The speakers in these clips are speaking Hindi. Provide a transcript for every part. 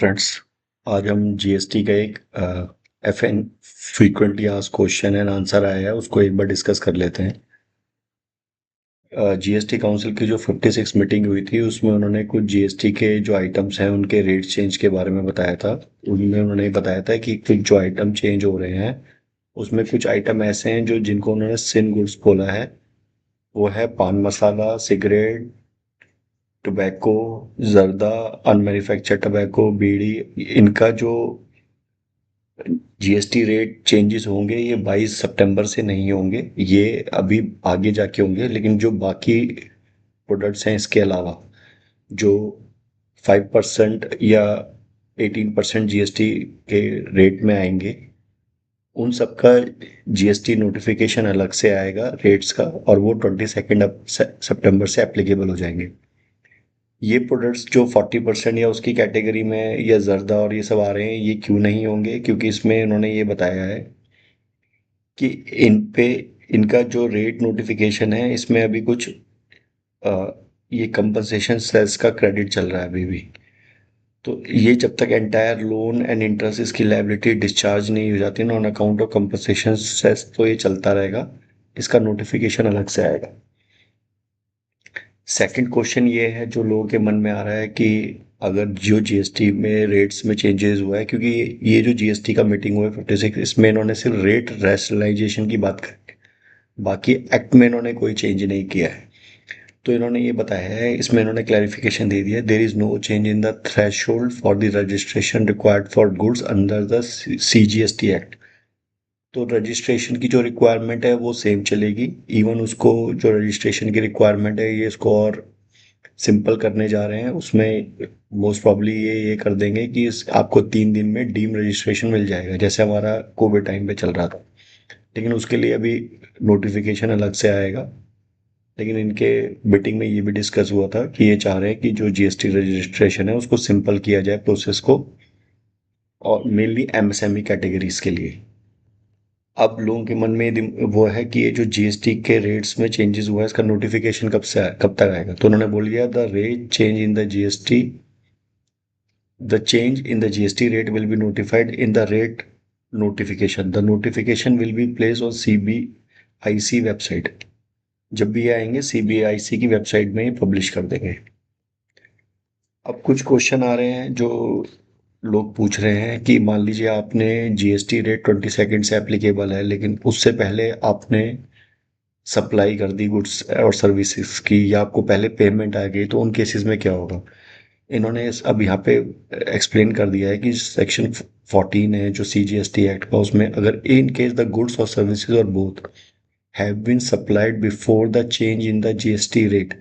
फ्रेंड्स, आज हम जीएसटी का एक एफएन frequently asked question and answer आया है, उसको एक बार डिस्कस कर लेते हैं। जीएसटी काउंसिल की जो 56 मीटिंग हुई थी, उसमें उन्होंने कुछ जीएसटी के जो आइटम्स हैं उनके रेट चेंज के बारे में बताया था। उनमें उन्होंने बताया था कि कुछ जो आइटम चेंज हो रहे हैं, उसमें कुछ आइटम ऐसे हैं जो जिनको उन्होंने सिन गुड्स बोला है। वो है पान मसाला, सिगरेट, टोबैको, जर्दा, अनमैन्युफैक्चर्ड टोबैको, बीड़ी। इनका जो जीएसटी रेट चेंजेस होंगे ये 22 सितंबर से नहीं होंगे, ये अभी आगे जाके होंगे। लेकिन जो बाकी प्रोडक्ट्स हैं इसके अलावा, जो 5% या 18% जीएसटी के रेट में आएंगे, उन सब का जीएसटी नोटिफिकेशन अलग से आएगा रेट्स का, और वो 22 सितंबर से एप्लीकेबल हो जाएंगे। ये प्रोडक्ट्स जो 40% या उसकी कैटेगरी में या जर्दा और ये सब आ रहे हैं, ये क्यों नहीं होंगे? क्योंकि इसमें इन्होंने ये बताया है कि इन पे इनका जो रेट नोटिफिकेशन है, इसमें अभी कुछ अ, ये कंपनसेशन सेस का क्रेडिट चल रहा है अभी भी। तो ये जब तक एंटायर लोन एंड इंटरेस्ट इसकी लायबिलिटी डिस्चार्ज नहीं हो जाती ना on account of compensation cess, तो ये चलता रहेगा। इसका नोटिफिकेशन अलग से आएगा। सेकंड क्वेश्चन ये है जो लोगों के मन में आ रहा है कि अगर जो जीएसटी में रेट्स में चेंजेस हुआ है, क्योंकि ये जो जीएसटी का मीटिंग हुआ है 56, इसमें इन्होंने सिर्फ रेट रैशनलाइजेशन की बात करी है, बाकी एक्ट में इन्होंने कोई चेंज नहीं किया है। तो इन्होंने ये बताया है, इसमें इन्होंने क्लैरिफिकेशन दे दिया है, there is no change in the threshold for the registration required for goods under the CGST act. तो रजिस्ट्रेशन की जो रिक्वायरमेंट है वो सेम चलेगी। इवन उसको जो रजिस्ट्रेशन की रिक्वायरमेंट है, ये इसको और सिंपल करने जा रहे हैं। उसमें मोस्ट प्रॉब्ली ये कर देंगे कि आपको 3 दिन में डीम रजिस्ट्रेशन मिल जाएगा, जैसे हमारा कोविड टाइम पे चल रहा था। लेकिन उसके लिए अभी नोटिफिकेशन अलग से आएगा। लेकिन इनके मीटिंग में ये भी डिस्कस हुआ था कि ये चाह रहे हैं कि जो जीएसटी रजिस्ट्रेशन है उसको सिंपल किया जाए प्रोसेस को, और मेनली एमएसएमई कैटेगरीज के लिए। अब लोगों के मन में वो है कि ये जो जीएसटी के रेट्स में चेंजेस हुआ है, इसका नोटिफिकेशन कब तक आएगा? तो उन्होंने बोल दिया, the rate change in the GST, the change in the GST rate will be notified in the rate notification. The notification will be placed on CBIC website. जब भी ये आएंगे सीबीआईसी की वेबसाइट में ही पब्लिश कर देंगे। अब कुछ क्वेश्चन आ रहे हैं जो लोग पूछ रहे हैं कि मान लीजिए आपने जीएसटी रेट 22 से एप्लीकेबल है, लेकिन उससे पहले आपने सप्लाई कर दी गुड्स और सर्विसेज की, या आपको पहले पेमेंट आ गई, तो उन केसेस में क्या होगा? इन्होंने अब यहाँ पे एक्सप्लेन कर दिया है कि सेक्शन 14 है जो सीजीएसटी एक्ट का, उसमें अगर इन केस द गुड्स और सर्विसेज और both have been supplied before the change in the GST rate,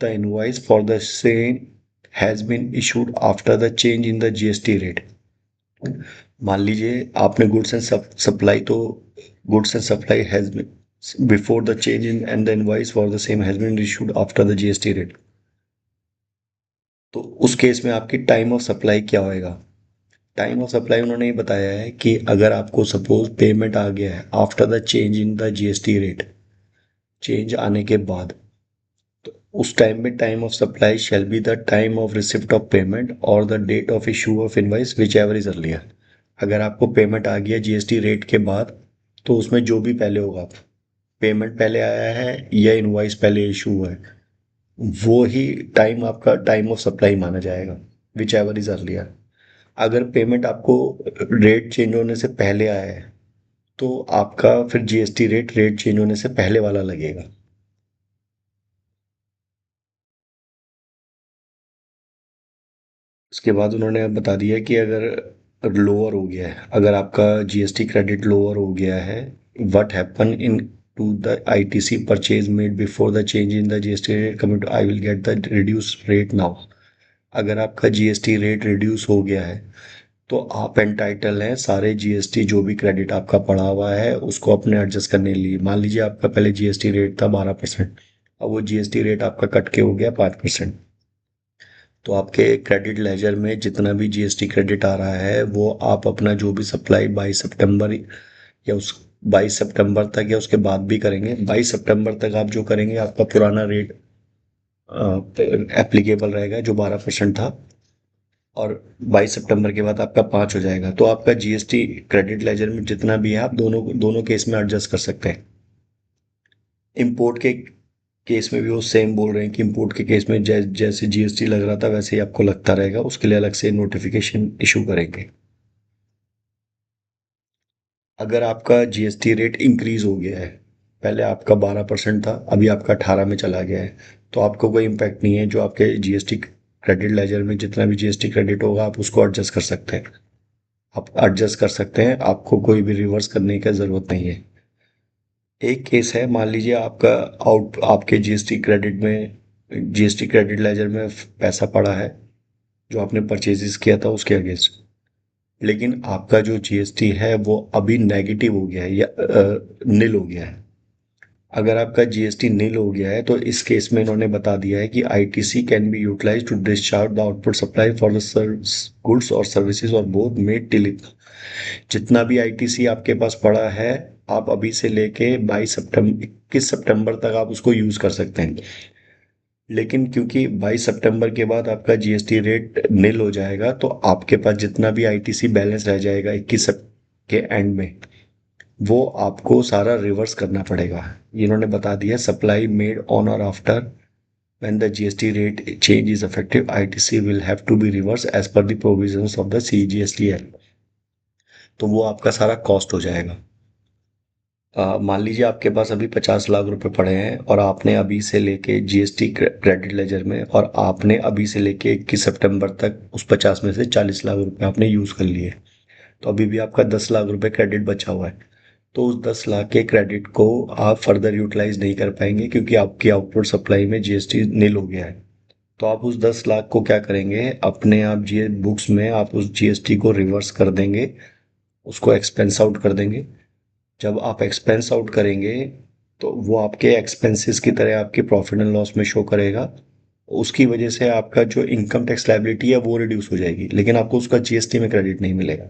the invoice for the same has been issued after the change in the GST rate. मान लीजिए आपने गुड्स एंड सप्लाई, तो goods and supply has been before the change in and the invoice for the same has been issued after the GST rate. तो उस केस में आपकी टाइम ऑफ सप्लाई क्या होएगा? टाइम ऑफ सप्लाई उन्होंने ये बताया है कि अगर आपको सपोज पेमेंट आ गया है after the change in the GST rate, change आने के बाद, तो उस टाइम में time of supply shall be the time of receipt of payment और the date of issue of invoice whichever is earlier. अगर आपको पेमेंट आ गया जीएसटी रेट के बाद, तो उसमें जो भी पहले होगा, पेमेंट पहले आया है या इनवाइस पहले इशू हुआ है, वो ही टाइम आपका टाइम ऑफ सप्लाई माना जाएगा, विच एवर इज अर्लियर। अगर पेमेंट आपको रेट चेंज होने से पहले आया है, तो आपका फिर जीएसटी रेट चेंज होने से पहले वाला लगेगा। उसके बाद उन्होंने अब बता दिया कि अगर लोअर हो गया है, अगर आपका जीएसटी क्रेडिट लोअर हो गया है, what happen in to the ITC purchase made before the change in the GST rate coming to, I will get the reduce rate now. अगर आपका जीएसटी रेट रिड्यूस हो गया है, तो आप एंटाइटल हैं सारे जीएसटी जो भी क्रेडिट आपका पड़ा हुआ है उसको अपने एडजस्ट करने के लिए। मान लीजिए आपका पहले जीएसटी रेट था 12%, अब वो जीएसटी रेट आपका कट के हो गया 5%, तो आपके क्रेडिट लेजर में जितना भी जीएसटी क्रेडिट आ रहा है, वो आप अपना जो भी सप्लाई 22 सितंबर या उस 22 सितंबर तक या उसके बाद भी करेंगे, 22 सितंबर तक आप जो करेंगे आपका पुराना रेट एप्लीकेबल रहेगा जो 12% था। और 22 सितंबर के बाद आपका 5 हो जाएगा, तो आपका जीएसटी क्रेडिट लेजर में जितना भी है आप दोनों दोनों केस में एडजस्ट कर सकते हैं। इंपोर्ट के केस में भी वो सेम बोल रहे हैं कि इंपोर्ट के केस में जैसे जीएसटी लग रहा था वैसे ही आपको लगता रहेगा, उसके लिए अलग से नोटिफिकेशन इशू करेंगे। अगर आपका जीएसटी रेट इंक्रीज हो गया है, पहले आपका 12% था, अभी आपका 18 में चला गया है, तो आपको कोई इम्पैक्ट नहीं है। जो आपके जीएसटी क्रेडिट लेजर में जितना भी जीएसटी क्रेडिट होगा आप उसको एडजस्ट कर सकते हैं। आप एडजस्ट कर सकते हैं, आपको कोई भी रिवर्स करने की ज़रूरत नहीं है। एक केस है, मान लीजिए आपका आपके जीएसटी क्रेडिट में, जीएसटी क्रेडिट लेजर में पैसा पड़ा है जो आपने परचेजेस किया था उसके अगेंस्ट, लेकिन आपका जो जीएसटी है वो अभी नेगेटिव हो गया है या नील हो गया है। अगर आपका जीएसटी नील हो गया है तो इस केस में इन्होंने बता दिया है कि ITC can be utilise to discharge the output supply for the goods और सर्विसेज और बोथ मेड टिल। जितना भी आईटीसी आपके पास पड़ा है, आप अभी से लेके 21 सितंबर तक आप उसको यूज कर सकते हैं। लेकिन क्योंकि 22 सितंबर के बाद आपका जीएसटी रेट नील हो जाएगा, तो आपके पास जितना भी आईटीसी बैलेंस रह जाएगा 21 के एंड में, वो आपको सारा रिवर्स करना पड़ेगा। इन्होंने बता दिया सप्लाई मेड ऑन और after when the GST rate change is effective, ITC will have to be reversed as per the provisions of the CGST Act। तो वो आपका सारा कॉस्ट हो जाएगा। मान लीजिए आपके पास अभी 50 लाख रुपए पड़े हैं और आपने अभी से लेके जीएसटी क्रेडिट लेजर में, और आपने अभी से लेके 21 सितंबर तक उस 50 में से 40 लाख रुपए आपने यूज कर लिए, तो अभी भी आपका 10 लाख रुपए क्रेडिट बचा हुआ है। तो उस 10 लाख के क्रेडिट को आप फर्दर यूटिलाइज नहीं कर पाएंगे क्योंकि आपकी आउटपुट सप्लाई में जीएसटी नील हो गया है। तो आप उस 10 लाख को क्या करेंगे, अपने आप जी बुक्स में आप उस जीएसटी को रिवर्स कर देंगे, उसको एक्सपेंस आउट कर देंगे। जब आप एक्सपेंस आउट करेंगे तो वो आपके एक्सपेंसेस की तरह आपके प्रॉफिट एंड लॉस में शो करेगा। उसकी वजह से आपका जो इनकम टैक्स लायबिलिटी है वो रिड्यूस हो जाएगी, लेकिन आपको उसका जीएसटी में क्रेडिट नहीं मिलेगा।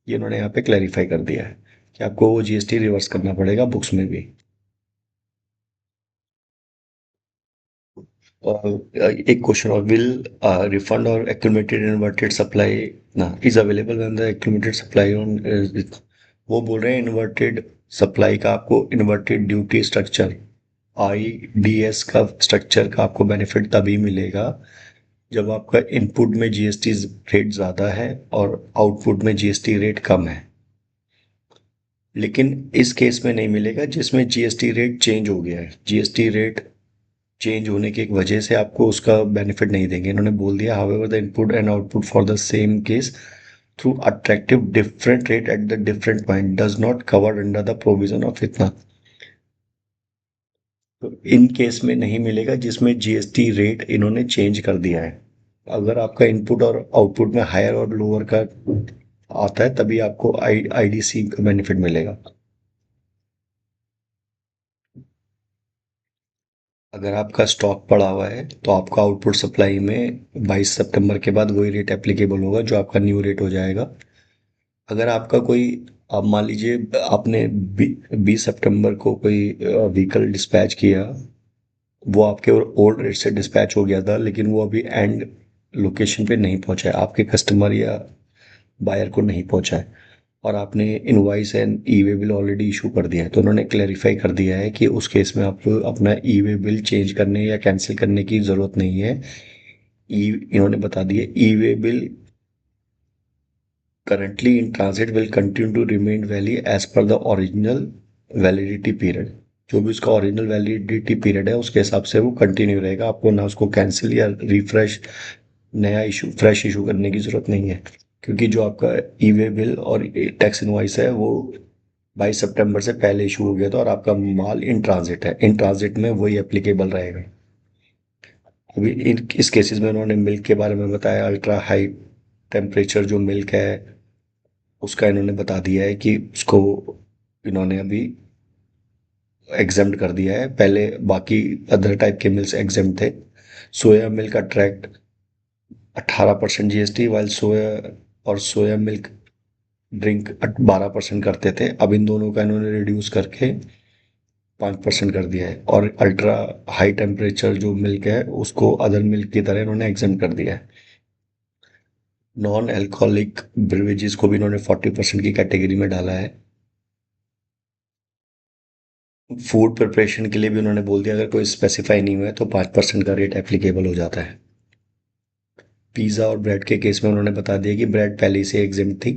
ये उन्होंने यहाँ पे क्लैरिफाई कर दिया है कि आपको वो जीएसटी रिवर्स करना पड़ेगा बुक्स में भी। एक क्वेश्चन और, विल रिफंड और एक्यूमुलेटेड इन्वर्टेड सप्लाई ना is available when the accumulated supply on. वो बोल रहे हैं इन्वर्टेड सप्लाई का आपको इन्वर्टेड ड्यूटी स्ट्रक्चर आईडीएस का स्ट्रक्चर का आपको बेनिफिट तभी मिलेगा जब आपका इनपुट में जीएसटी रेट ज़्यादा है और आउटपुट में जीएसटी रेट कम है। लेकिन इस केस में नहीं मिलेगा जिसमें जीएसटी रेट चेंज हो गया है। जीएसटी रेट चेंज होने की एक वजह से आपको उसका बेनिफिट नहीं देंगे। इन्होंने बोल दिया however the input and output for the same case through attractive different rate at the different point does not cover under the provision of इतना। तो इन केस में नहीं मिलेगा जिसमें जीएसटी रेट इन्होंने चेंज कर दिया है। अगर आपका इनपुट और आउटपुट में हायर और लोअर का आता है तभी आपको आईडीसी का बेनिफिट मिलेगा। अगर आपका स्टॉक पड़ा हुआ है तो आपका आउटपुट सप्लाई में 22 सितंबर के बाद वही रेट एप्लीकेबल होगा जो आपका न्यू रेट हो जाएगा। अगर आपका कोई, आप मान लीजिए आपने 20 सितंबर को कोई व्हीकल डिस्पैच किया, वो आपके ओल्ड रेट से डिस्पैच हो गया था लेकिन वो अभी एंड लोकेशन पे नहीं पहुंचा है, आपके कस्टमर या बायर को नहीं पहुंचा है, और आपने invoice and E way bill already issue कर दिया है, तो उन्होंने क्लैरिफाई कर दिया है कि उस केस में आपको अपना ई वे बिल चेंज करने या कैंसिल करने की ज़रूरत नहीं है। ई इन्होंने बता दिया e way bill currently in transit will continue to remain valid as per the original validity period। जो भी उसका ओरिजिनल वैलिडिटी पीरियड है उसके हिसाब से वो कंटिन्यू रहेगा, आपको ना उसको कैंसिल या रिफ्रेश नया इशू फ्रेश इशू करने की ज़रूरत नहीं है। क्योंकि जो आपका ई वे बिल और टैक्स इनवॉइस है वो 22 सितंबर से पहले इशू हो गया था और आपका माल इन ट्रांजिट है, इन ट्रांजिट में वही एप्लीकेबल रहेगा। अभी इस केसेस में उन्होंने मिल्क के बारे में बताया, अल्ट्रा हाई टेम्परेचर जो मिल्क है उसका इन्होंने बता दिया है कि उसको इन्होंने अभी एग्जेम्प्ट कर दिया है। पहले बाकी अदर टाइप के मिल्क एग्जेम्प्ट थे। Soya milk attract 18% GST, while soya और सोया मिल्क ड्रिंक 12% करते थे। अब इन दोनों का इन्होंने रिड्यूस करके 5% कर दिया है, और अल्ट्रा हाई टेम्परेचर जो मिल्क है उसको अदर मिल्क की तरह इन्होंने एग्जेम्प्ट कर दिया है। नॉन अल्कोहलिक बेवरेजेस को भी इन्होंने 40% की कैटेगरी में डाला है। फूड प्रिपरेशन के लिए भी उन्होंने बोल दिया, अगर कोई स्पेसिफाई नहीं हुआ है तो 5% का रेट एप्लीकेबल हो जाता है। पिज़्ज़ा और ब्रेड के केस में उन्होंने बता दिया कि ब्रेड पहले से एग्जेम्प्ट थी,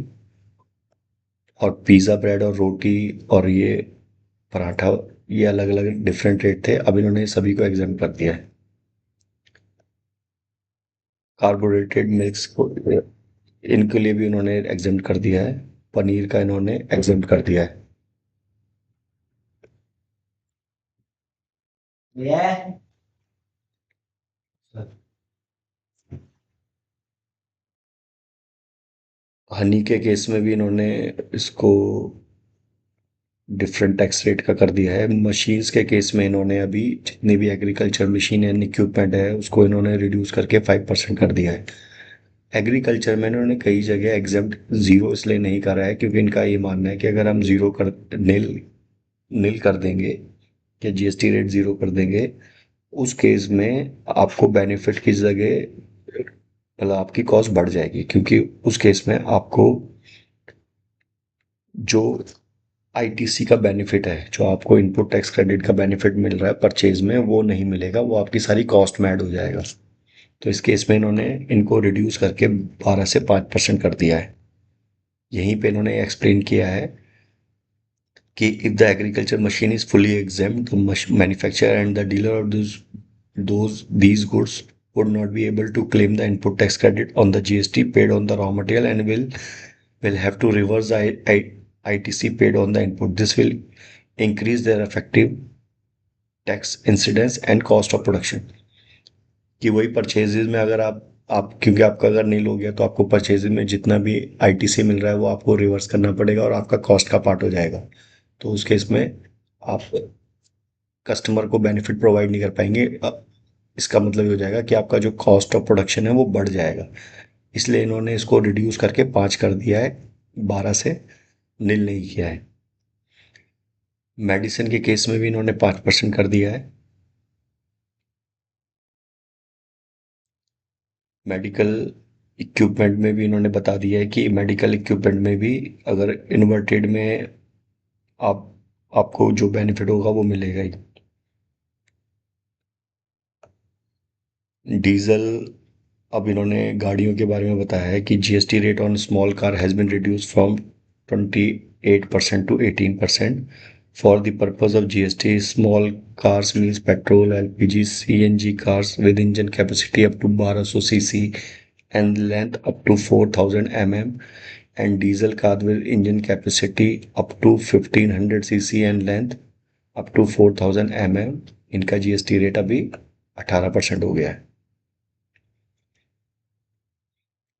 और पिज़्ज़ा ब्रेड और रोटी और ये पराठा, ये अलग अलग डिफरेंट रेट थे, अब इन्होंने सभी को एग्जाम कर दिया है। कार्बोरेटेड मिल्क्स को, इनके लिए भी उन्होंने एग्जाम कर दिया है। पनीर का इन्होंने एग्जाम कर दिया है। हनी के केस में भी इन्होंने इसको डिफरेंट टैक्स रेट का कर दिया है। मशीन्स के केस में इन्होंने अभी जितनी भी एग्रीकल्चर मशीन एंड इक्विपमेंट है उसको इन्होंने रिड्यूस करके 5% कर दिया है। एग्रीकल्चर में इन्होंने कई जगह एग्जाम्प्ट जीरो इसलिए नहीं करा है क्योंकि इनका ये मानना है कि अगर हम जीरो कर नील नील कर देंगे या जीएसटी रेट जीरो कर देंगे, उस केस में आपको बेनिफिट की जगह मतलब आपकी कॉस्ट बढ़ जाएगी, क्योंकि उस केस में आपको जो आईटीसी का बेनिफिट है, जो आपको इनपुट टैक्स क्रेडिट का बेनिफिट मिल रहा है परचेज में, वो नहीं मिलेगा, वो आपकी सारी कॉस्ट में ऐड हो जाएगा। तो इस केस में इन्होंने इनको रिड्यूस करके 12 से 5% कर दिया है। यहीं पे इन्होंने एक्सप्लेन किया है कि if the agriculture machine is fully examined, the manufacturer and the dealer of those these goods would not be able to claim the input tax credit on the GST paid on the raw material, and will have to reverse the ITC paid on the input. This will increase their effective tax incidence and cost of production. कि वही परचेजेज में अगर आप क्योंकि आपका अगर नील हो गया तो आपको परचेजेज में जितना भी आईटीसी मिल रहा है वो आपको रिवर्स करना पड़ेगा और आपका कॉस्ट का पार्ट हो जाएगा। तो उस केस में आप कस्टमर को बेनिफिट प्रोवाइड नहीं कर पाएंगे। इसका मतलब ये हो जाएगा कि आपका जो कॉस्ट ऑफ प्रोडक्शन है वो बढ़ जाएगा। इसलिए इन्होंने इसको रिड्यूस करके 5 कर दिया है, 12 से नील नहीं किया है। मेडिसिन के केस में भी इन्होंने 5% कर दिया है। मेडिकल इक्विपमेंट में भी इन्होंने बता दिया है कि मेडिकल इक्विपमेंट में भी अगर इन्वर्टेड में आप आपको जो बेनिफिट होगा वो मिलेगा ही। डीजल, अब इन्होंने गाड़ियों के बारे में बताया है कि GST rate on small car has been reduce from 28% to 18%। For the purpose of GST, small cars means petrol, LPG, CNG cars with engine capacity up to 1200 CC and length up to 4000 mm, and diesel car with engine capacity up to 1500 cc and length up to 4000 mm। इनका जीएसटी रेट अभी 18% हो गया है।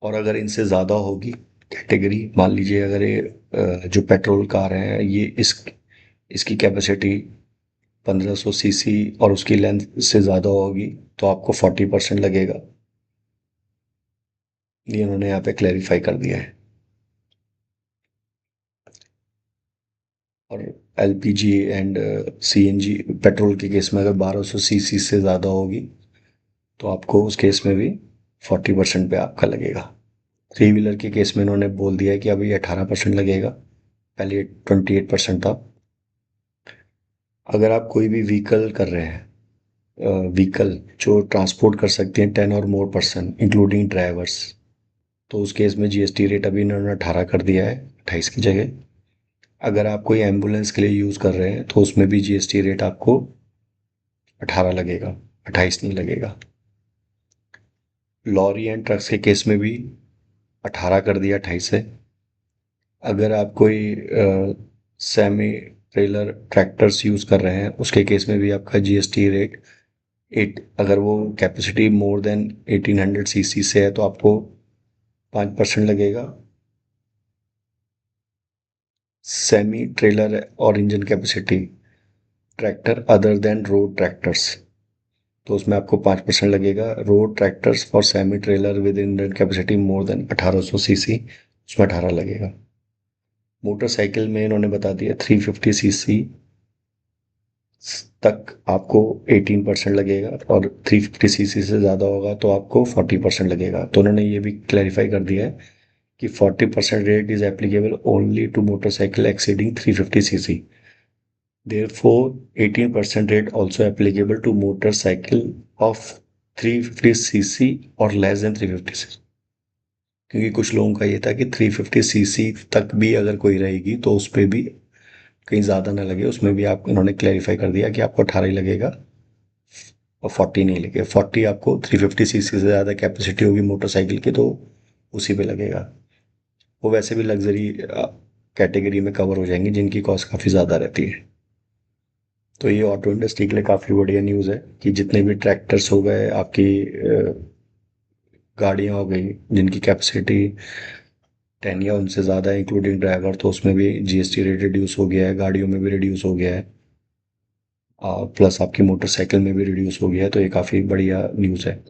और अगर इनसे ज़्यादा होगी कैटेगरी, मान लीजिए अगर ये जो पेट्रोल कार हैं ये इसकी कैपेसिटी 1500 सीसी और उसकी लेंथ से ज़्यादा होगी तो आपको 40% लगेगा। ये उन्होंने यहाँ पे क्लैरिफाई कर दिया है। और एलपीजी एंड सीएनजी पेट्रोल के केस में अगर 1200 सीसी से ज़्यादा होगी तो आपको उस केस में भी 40% पे आपका लगेगा। थ्री व्हीलर के केस में इन्होंने बोल दिया है कि अभी 18% लगेगा, पहले 28% था। अगर आप कोई भी व्हीकल कर रहे हैं, व्हीकल जो ट्रांसपोर्ट कर सकते हैं 10 और मोर पर्सन इंक्लूडिंग ड्राइवर्स, तो उस केस में जीएसटी रेट अभी इन्होंने 18 कर दिया है, 28 की जगह। अगर आप कोई एम्बुलेंस के लिए यूज़ कर रहे हैं तो उसमें भी जीएसटी रेट आपको 18 लगेगा, 28 नहीं लगेगा। लॉरी एंड ट्रक्स के केस में भी 18 कर दिया, 28 से। अगर आप कोई सेमी ट्रेलर ट्रैक्टर्स यूज़ कर रहे हैं उसके केस में भी आपका जीएसटी रेट अगर वो कैपेसिटी मोर देन 1800 सीसी से है तो आपको 5% लगेगा। सेमी ट्रेलर और engine capacity tractor other than road tractors, तो उसमें आपको 5% लगेगा। Road tractors for semi trailer with engine capacity more than 1800 CC, उसमें 18 लगेगा। मोटरसाइकिल में इन्होंने बता दिया 350 सीसी तक आपको 18% लगेगा, और 350 सीसी से ज़्यादा होगा तो आपको 40% लगेगा। तो उन्होंने ये भी क्लैरिफाई कर दिया है कि 40% rate is applicable only to motorcycle exceeding 350 CC. Therefore, 18% rate also applicable to motorcycle of 350 cc और लेस देन 350 cc। क्योंकि कुछ लोगों का ये था कि 350 cc तक भी अगर कोई रहेगी तो उस पर भी कहीं ज़्यादा ना लगे, उसमें भी आप इन्होंने क्लैरिफाई कर दिया कि आपको 18 ही लगेगा और 40 नहीं लगेगा। 40 आपको 350 cc से ज़्यादा कैपेसिटी होगी मोटरसाइकिल की तो उसी पे लगेगा। वो वैसे भी लग्जरी कैटेगरी में कवर हो जाएंगी जिनकी कॉस्ट काफ़ी ज़्यादा रहती है। तो ये ऑटो इंडस्ट्री के लिए काफ़ी बढ़िया न्यूज़ है कि जितने भी ट्रैक्टर्स हो गए, आपकी गाड़ियाँ हो गई जिनकी कैपेसिटी 10 या उनसे ज़्यादा है इंक्लूडिंग ड्राइवर, तो उसमें भी जीएसटी रेट रिड्यूस हो गया है, गाड़ियों में भी रिड्यूस हो गया है, प्लस आपकी मोटरसाइकिल में भी रिड्यूस हो गया है। तो ये काफ़ी बढ़िया न्यूज़ है।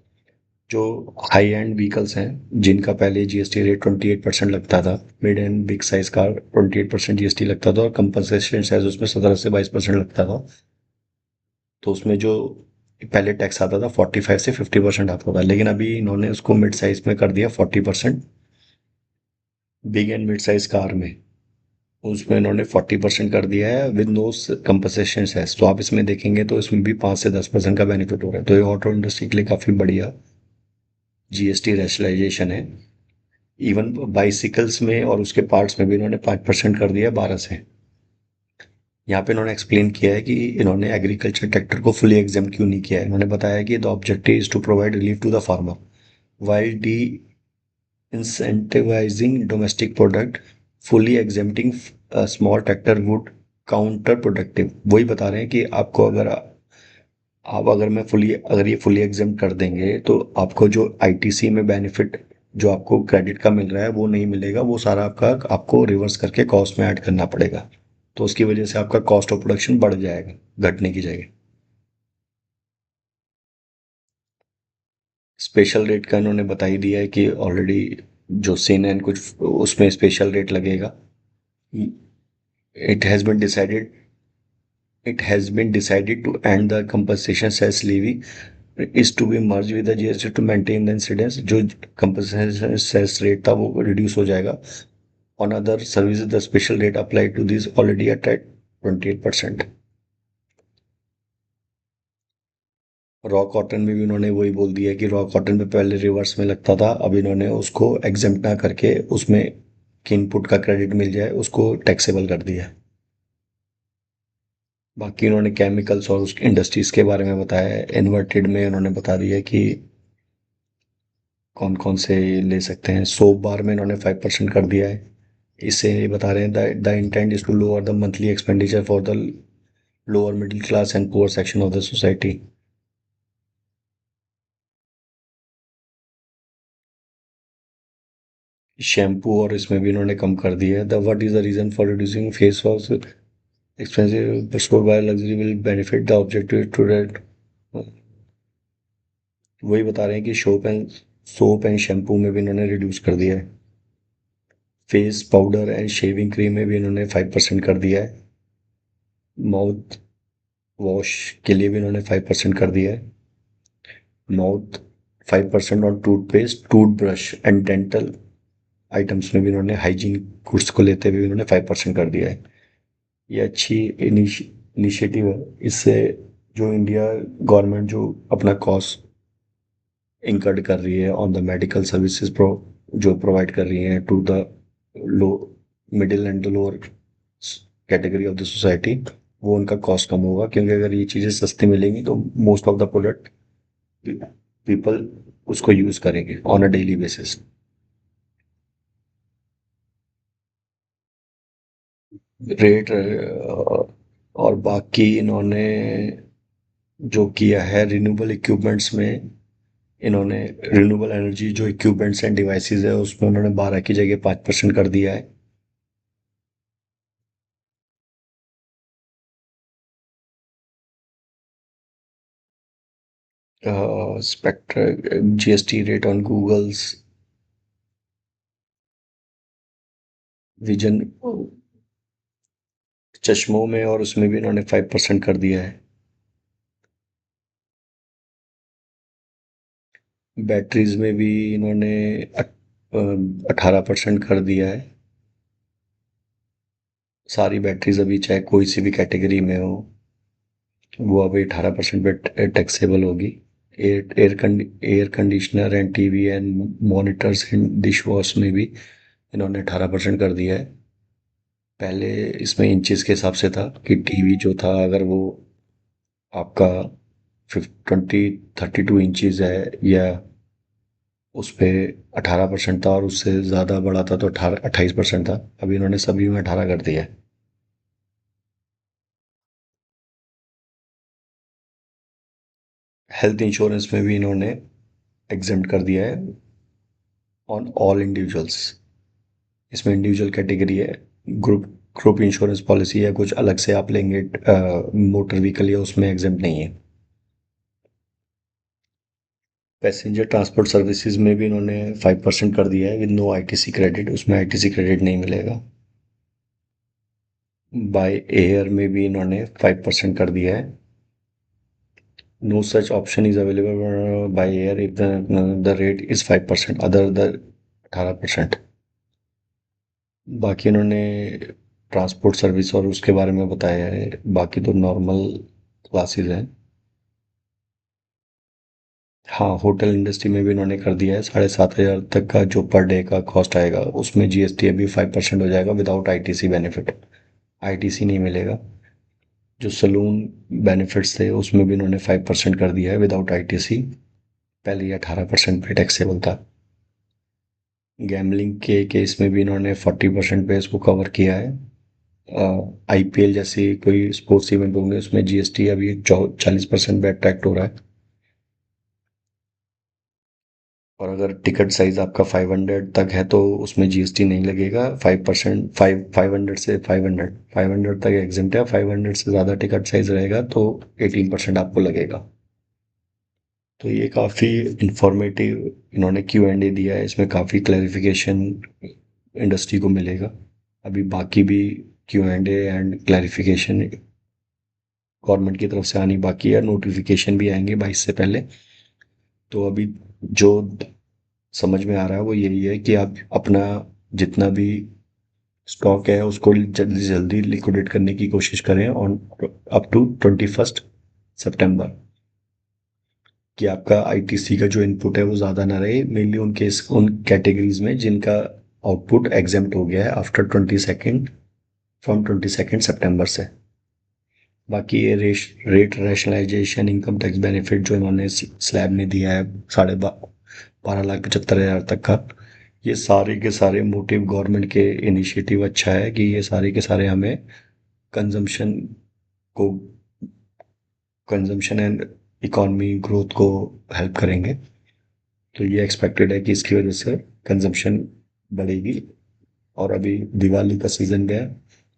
जो हाई एंड व्हीकल्स हैं जिनका पहले जीएसटी रेट 28% लगता था, मिड एंड बिग साइज का 28% जीएसटी लगता था, और कंपनसेशन साइज उसमें 17 से 22% लगता था। तो उसमें जो पहले टैक्स आता था 45 से 50% आता था, लेकिन अभी इन्होंने उसको मिड साइज में कर दिया 40%। Big and mid size car में उसमें इन्होंने 40% कर दिया है विद नो कंपनसेशन सेस। तो आप इसमें देखेंगे तो इसमें भी 5 से 10% का बेनिफिट हो रहा है। तो ये ऑटो इंडस्ट्री के लिए काफ़ी बढ़िया जीएसटी रैशनलाइजेशन है। इवन बाइसिकल्स में और उसके पार्ट्स में भी इन्होंने 5% कर दिया है 12 से। यहाँ पे इन्होंने एक्सप्लेन किया है कि इन्होंने एग्रीकल्चर ट्रैक्टर को फुली एग्जाम क्यों नहीं किया है। इन्होंने बताया कि the objective is to provide relief to the farmer while de-incentivizing domestic product, fully exempting a small tractor would counter productive. वही बता रहे हैं कि आपको अगर आप अगर मैं फुली अगर ये फुली एग्जाम कर देंगे तो आपको जो आईटीसी में बेनिफिट जो आपको क्रेडिट का मिल रहा है वो नहीं मिलेगा, वो सारा आपका आपको रिवर्स करके कॉस्ट में ऐड करना पड़ेगा। तो उसकी वजह से आपका कॉस्ट ऑफ प्रोडक्शन बढ़ जाएगा घटने की जगह। स्पेशल रेट का इन्होंने बता ही दिया है कि ऑलरेडी जो सेन एंड कुछ उसमें स्पेशल रेट लगेगा। It has been decided it has been decided to end the compensation cess levy is to be merged with the GST to maintain the incidence। जो compensation cess rate था वो reduce हो जाएगा। on other services the special rate applied to these already at 28%। Raw cotton में भी उन्होंने वही बोल दिया कि रॉ कॉटन पे पहले रिवर्स में लगता था, अब इन्होंने उसको एग्जेम्प्ट ना करके उसमें कि इनपुट का क्रेडिट मिल जाए उसको टैक्सेबल कर दिया है। बाकी उन्होंने केमिकल्स और उसकी इंडस्ट्रीज के बारे में बताया है। इन्वर्टेड में उन्होंने बता दिया कि कौन कौन से ले सकते हैं। सोप बार में इन्होंने 5% कर दिया है। इससे ये बता रहे हैं the intent is to lower the monthly expenditure for the lower middle class and poor section of the society. Shampoo और इसमें भी इन्होंने कम कर दिया है। The what is the reason for reducing face wash expensive store by luxury will benefit the objective to rate. वही बता रहे हैं कि सोप एंड शैम्पू में भी इन्होंने रिड्यूस कर दिया है। Face powder and shaving cream में भी इन्होंने 5% कर दिया है। माउथ वॉश के लिए भी इन्होंने 5% कर दिया है। Mouth 5% on toothpaste toothbrush and dental items में भी इन्होंने हाइजीन गुड्स को लेते हुए इन्होंने 5% कर दिया है। ये अच्छी इनिशिएटिव है। इससे जो इंडिया गवर्नमेंट जो अपना कॉस्ट इंकर्ड कर रही है ऑन द मेडिकल सर्विसेज जो प्रोवाइड कर रही है to the low middle and the lower category of the society, वो उनका कॉस्ट कम होगा। क्योंकि अगर ये चीज़ें सस्ती मिलेंगी तो most of the product people उसको यूज़ करेंगे on a daily basis. Rate और बाकी इन्होंने जो किया है रिन्यूएबल इक्विपमेंट्स में, इन्होंने रिन्यूएबल एनर्जी जो इक्विपमेंट्स एंड डिवाइसेस है उसमें उन्होंने 12 की जगह 5% कर दिया है। स्पेक्ट्र GST rate on Google's vision चश्मों में और उसमें भी इन्होंने 5% कर दिया है। बैटरीज में भी इन्होंने 18% कर दिया है। सारी बैटरीज अभी चाहे कोई सी भी कैटेगरी में हो, वो अभी 18% पे टैक्सेबल होगी। Air conditioner and TV and monitors and dish wash में भी इन्होंने 18% कर दिया है। पहले इसमें इंचेस के हिसाब से था कि टीवी जो था अगर वो आपका 32 इंचेस है या उस पे 18% था और उससे ज़्यादा बड़ा था तो 28% था। अभी इन्होंने सभी में 18 कर दिया है। हेल्थ इंश्योरेंस में भी इन्होंने एग्जेम्प्ट कर दिया है ऑन ऑल इंडिविजुअल्स। इसमें इंडिविजुअल कैटेगरी है, ग्रुप ग्रुप इंश्योरेंस पॉलिसी है, कुछ अलग से आप लेंगे मोटर व्हीकल या उसमें एग्जेम्प्ट नहीं है। पैसेंजर ट्रांसपोर्ट सर्विसेज में भी इन्होंने 5% कर दिया है विद नो आईटीसी क्रेडिट, उसमें आईटीसी क्रेडिट नहीं मिलेगा। बाय एयर में भी इन्होंने 5% कर दिया है। No such option is available by air if the rate is 5% other the 18%। बाकी इन्होंने ट्रांसपोर्ट सर्विस और उसके बारे में बताया है, बाकी तो नॉर्मल क्लासेस हैं। हाँ, होटल इंडस्ट्री में भी इन्होंने कर दिया है 7,500 तक का जो पर डे का कॉस्ट आएगा उसमें जीएसटी अभी 5% हो जाएगा विदाउट आईटीसी बेनिफिट। आईटीसी नहीं मिलेगा। जो सलून बेनिफिट्स थे उसमें भी इन्होंने 5% कर दिया है विदाउट आईटीसी। पहले ये 18% पे टैक्सेबल था। गैमलिंग के केस में भी इन्होंने 40% पे इसको कवर किया है। आईपीएल जैसी कोई स्पोर्ट्स इवेंट होंगे उसमें जीएसटी अभी 40% पे अट्रैक्ट हो रहा है। और अगर टिकट साइज आपका 500 तक है तो उसमें जीएसटी नहीं लगेगा। 5%, 500 से 500 तक एग्जिम्ट है। 500 से ज़्यादा टिकट साइज रहेगा तो 18% आपको लगेगा। तो ये काफ़ी इंफॉर्मेटिव इन्होंने Q&A दिया है, इसमें काफ़ी क्लैरिफिकेशन इंडस्ट्री को मिलेगा। अभी बाकी भी Q&A क्लैरिफिकेशन गवर्नमेंट की तरफ से आनी बाकी है, नोटिफिकेशन भी आएंगे 22 से पहले। तो अभी जो समझ में आ रहा है वो यही है कि आप अपना जितना भी स्टॉक है उसको जल्दी से जल्दी लिक्विडेट करने की कोशिश करें ऑन अप टू 21 सितंबर, कि आपका आईटीसी का जो इनपुट है वो ज़्यादा ना रहे, मेनली उन कैटेगरीज में जिनका आउटपुट एग्जेम्प्ट हो गया है आफ्टर 22 फ्रॉम 22 सितंबर से। बाकी ये rate rationalisation income tax benefit जो इन्होंने स्लैब में दिया है 12,75,000 तक का, ये सारे के सारे मोटिव गवर्नमेंट के इनिशिएटिव अच्छा है कि ये सारे के सारे हमें कंजम्पशन को कंजम्पशन एंड इकोनॉमी ग्रोथ को हेल्प करेंगे। तो ये एक्सपेक्टेड है कि इसकी वजह से कंजम्पशन बढ़ेगी। और अभी दिवाली का सीजन गया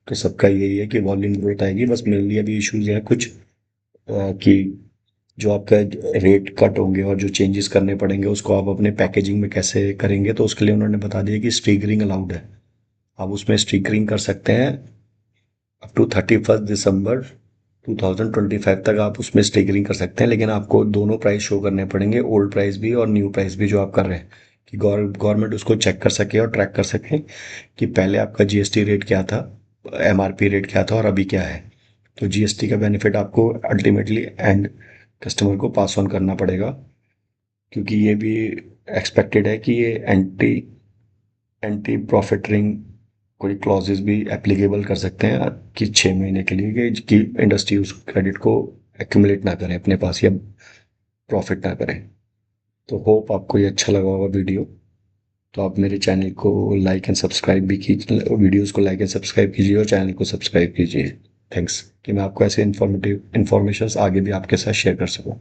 तो सबका यही है कि वॉल्यूम ग्रोथ आएगी। बस मेनली अभी इश्यूज है कुछ कि जो आपका रेट कट होंगे और जो चेंजेस करने पड़ेंगे उसको आप अपने पैकेजिंग में कैसे करेंगे, तो उसके लिए उन्होंने बता दिया कि स्टिकरिंग अलाउड है। आप उसमें स्टिकरिंग कर सकते हैं अप टू 31 दिसंबर 2025 तक आप उसमें स्टिकरिंग कर सकते हैं, लेकिन आपको दोनों प्राइस शो करने पड़ेंगे, ओल्ड प्राइस भी और न्यू प्राइस भी जो आप कर रहे हैं, कि गवर्नमेंट उसको चेक कर सके और ट्रैक कर सके कि पहले आपका जीएसटी रेट क्या था, एमआरपी रेट क्या था और अभी क्या है। तो जीएसटी का बेनिफिट आपको अल्टीमेटली एंड कस्टमर को पास ऑन करना पड़ेगा, क्योंकि ये भी एक्सपेक्टेड है कि ये एंटी एंटी प्रॉफिटरिंग कोई क्लॉजेस भी एप्लीकेबल कर सकते हैं कि 6 महीने के लिए कि इंडस्ट्री उस क्रेडिट को एक्यूमुलेट ना करें अपने पास या प्रॉफिट ना करें। तो होप आपको ये अच्छा लगा होगा वीडियो। तो आप मेरे चैनल को लाइक एंड सब्सक्राइब भी कीजिए, वीडियोस को लाइक एंड सब्सक्राइब कीजिए और चैनल को सब्सक्राइब कीजिए। थैंक्स, कि मैं आपको ऐसे इन्फॉर्मेटिव इन्फॉर्मेशन आगे भी आपके साथ शेयर कर सकूँ।